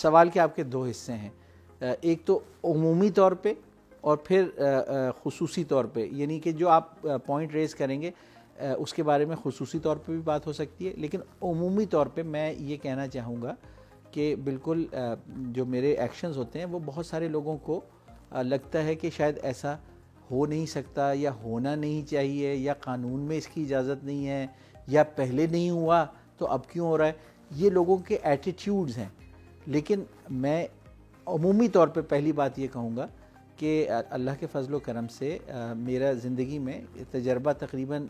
سوال کے آپ کے دو حصے ہیں، ایک تو عمومی طور پہ اور پھر خصوصی طور پہ، یعنی کہ جو آپ پوائنٹ ریز کریں گے اس کے بارے میں خصوصی طور پہ بھی بات ہو سکتی ہے، لیکن عمومی طور پہ میں یہ کہنا چاہوں گا کہ بالکل جو میرے ایکشنز ہوتے ہیں وہ بہت سارے لوگوں کو لگتا ہے کہ شاید ایسا ہو نہیں سکتا یا ہونا نہیں چاہیے یا قانون میں اس کی اجازت نہیں ہے یا پہلے نہیں ہوا تو اب کیوں ہو رہا ہے، یہ لوگوں کے ایٹیٹیوڈز ہیں۔ لیکن میں عمومی طور پہ پہلی بات یہ کہوں گا کہ اللہ کے فضل و کرم سے میرا زندگی میں تجربہ تقریباً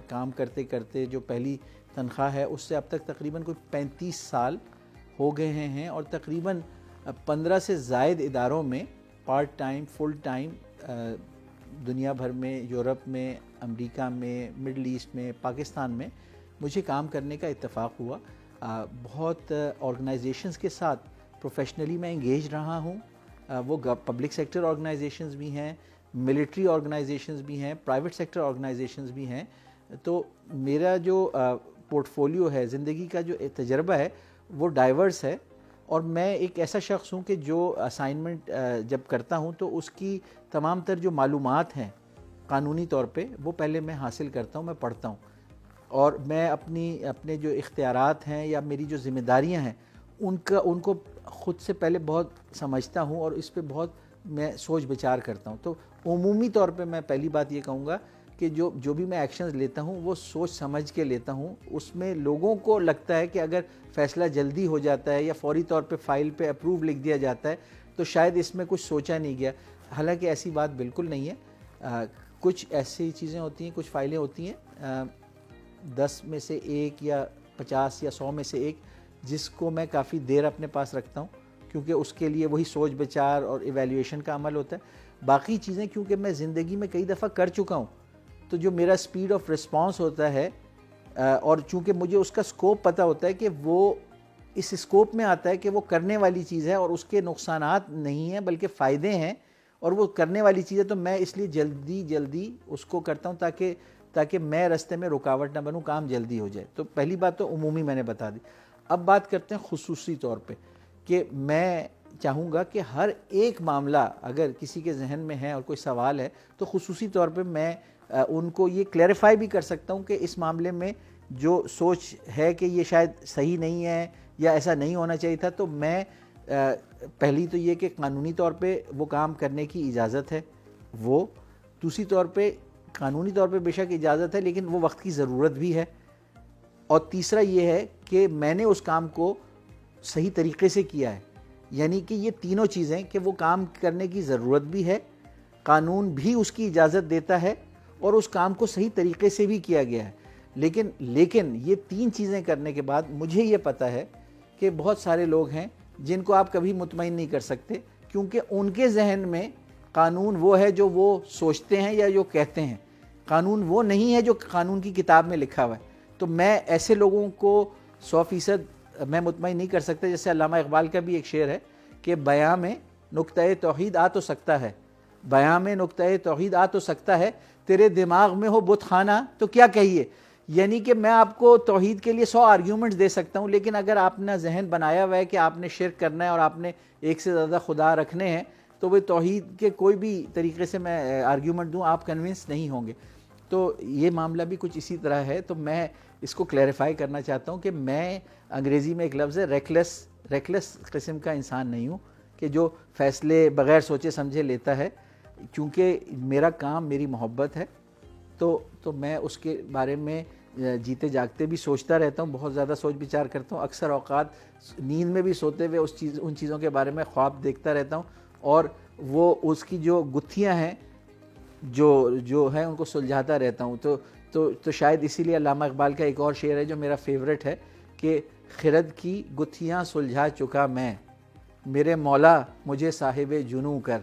کام کرتے کرتے جو پہلی تنخواہ ہے اس سے اب تک تقریباً کوئی 35 سال ہو گئے ہیں، اور تقریباً 15 سے زائد اداروں میں پارٹ ٹائم فل ٹائم دنیا بھر میں، یورپ میں، امریکہ میں، مڈل ایسٹ میں، پاکستان میں مجھے کام کرنے کا اتفاق ہوا۔ بہت آرگنائزیشنز کے ساتھ پروفیشنلی میں انگیج رہا ہوں، وہ پبلک سیکٹر آرگنائزیشنز بھی ہیں، ملٹری آرگنائزیشنز بھی ہیں، پرائیویٹ سیکٹر آرگنائزیشنز بھی ہیں۔ تو میرا جو پورٹ فولیو ہے، زندگی کا جو تجربہ ہے وہ ڈائیورس ہے، اور میں ایک ایسا شخص ہوں کہ جو اسائنمنٹ جب کرتا ہوں تو اس کی تمام تر جو معلومات ہیں قانونی طور پہ وہ پہلے میں حاصل کرتا ہوں، میں پڑھتا ہوں، اور میں اپنے جو اختیارات ہیں یا میری جو ذمہ داریاں ہیں ان کو خود سے پہلے بہت سمجھتا ہوں اور اس پہ بہت میں سوچ بچار کرتا ہوں۔ تو عمومی طور پہ میں پہلی بات یہ کہوں گا کہ جو بھی میں ایکشنز لیتا ہوں وہ سوچ سمجھ کے لیتا ہوں۔ اس میں لوگوں کو لگتا ہے کہ اگر فیصلہ جلدی ہو جاتا ہے یا فوری طور پہ فائل پہ اپروو لکھ دیا جاتا ہے تو شاید اس میں کچھ سوچا نہیں گیا، حالانکہ ایسی بات بالکل نہیں ہے۔ کچھ ایسی چیزیں ہوتی ہیں، کچھ فائلیں ہوتی ہیں 10 میں سے ایک یا 50 یا 100 میں سے ایک جس کو میں کافی دیر اپنے پاس رکھتا ہوں، کیونکہ اس کے لیے وہی سوچ بچار اور ایویلیویشن کا عمل ہوتا ہے۔ باقی چیزیں کیونکہ میں زندگی میں کئی دفعہ کر چکا ہوں تو جو میرا سپیڈ آف رسپانس ہوتا ہے، اور چونکہ مجھے اس کا سکوپ پتہ ہوتا ہے کہ وہ اس سکوپ میں آتا ہے کہ وہ کرنے والی چیز ہے اور اس کے نقصانات نہیں ہیں بلکہ فائدے ہیں، اور وہ کرنے والی چیز ہے، تو میں اس لیے جلدی اس کو کرتا ہوں تاکہ میں راستے میں رکاوٹ نہ بنوں، کام جلدی ہو جائے۔ تو پہلی بات تو عمومی میں نے بتا دی۔ اب بات کرتے ہیں خصوصی طور پہ، کہ میں چاہوں گا کہ ہر ایک معاملہ اگر کسی کے ذہن میں ہے اور کوئی سوال ہے تو خصوصی طور پہ میں ان کو یہ کلیریفائی بھی کر سکتا ہوں کہ اس معاملے میں جو سوچ ہے کہ یہ شاید صحیح نہیں ہے یا ایسا نہیں ہونا چاہیے تھا، تو میں پہلی تو یہ کہ قانونی طور پہ وہ کام کرنے کی اجازت ہے، وہ دوسری طور پہ قانونی طور پہ بے شک اجازت ہے لیکن وہ وقت کی ضرورت بھی ہے، اور تیسرا یہ ہے کہ میں نے اس کام کو صحیح طریقے سے کیا ہے، یعنی کہ یہ تینوں چیزیں کہ وہ کام کرنے کی ضرورت بھی ہے، قانون بھی اس کی اجازت دیتا ہے، اور اس کام کو صحیح طریقے سے بھی کیا گیا ہے۔ لیکن یہ تین چیزیں کرنے کے بعد مجھے یہ پتہ ہے کہ بہت سارے لوگ ہیں جن کو آپ کبھی مطمئن نہیں کر سکتے، کیونکہ ان کے ذہن میں قانون وہ ہے جو وہ سوچتے ہیں یا جو کہتے ہیں، قانون وہ نہیں ہے جو قانون کی کتاب میں لکھا ہوا ہے۔ تو میں ایسے لوگوں کو 100% میں مطمئن نہیں کر سکتا، جیسے علامہ اقبال کا بھی ایک شعر ہے کہ بیاں میں نقطۂ توحید آ تو سکتا ہے، بیاں میں نقطۂ توحید آ تو سکتا ہے، تیرے دماغ میں ہو بت خانہ تو کیا کہیے۔ یعنی کہ میں آپ کو توحید کے لیے 100 آرگیومنٹس دے سکتا ہوں، لیکن اگر آپ نے ذہن بنایا ہوا ہے کہ آپ نے شرک کرنا ہے اور آپ نے ایک سے زیادہ خدا رکھنے ہیں، تو وہ توحید کے کوئی بھی طریقے سے میں آرگیومنٹ دوں آپ کنونس نہیں ہوں گے۔ تو یہ معاملہ بھی کچھ اسی طرح ہے۔ تو میں اس کو کلیریفائی کرنا چاہتا ہوں کہ میں انگریزی میں ایک لفظ ہے ریکلیس قسم کا انسان نہیں ہوں کہ جو فیصلے بغیر سوچے سمجھے لیتا ہے، چونکہ میرا کام میری محبت ہے، تو میں اس کے بارے میں جیتے جاگتے بھی سوچتا رہتا ہوں، بہت زیادہ سوچ بچار کرتا ہوں، اکثر اوقات نیند میں بھی سوتے ہوئے ان چیزوں کے بارے میں خواب دیکھتا رہتا ہوں، اور وہ اس کی جو گتھیاں ہیں جو ہیں ان کو سلجھاتا رہتا ہوں۔ تو شاید اسی لیے علامہ اقبال کا ایک اور شعر ہے جو میرا فیورٹ ہے کہ خرد کی گتھیاں سلجھا چکا میں، میرے مولا مجھے صاحب جنوں کر۔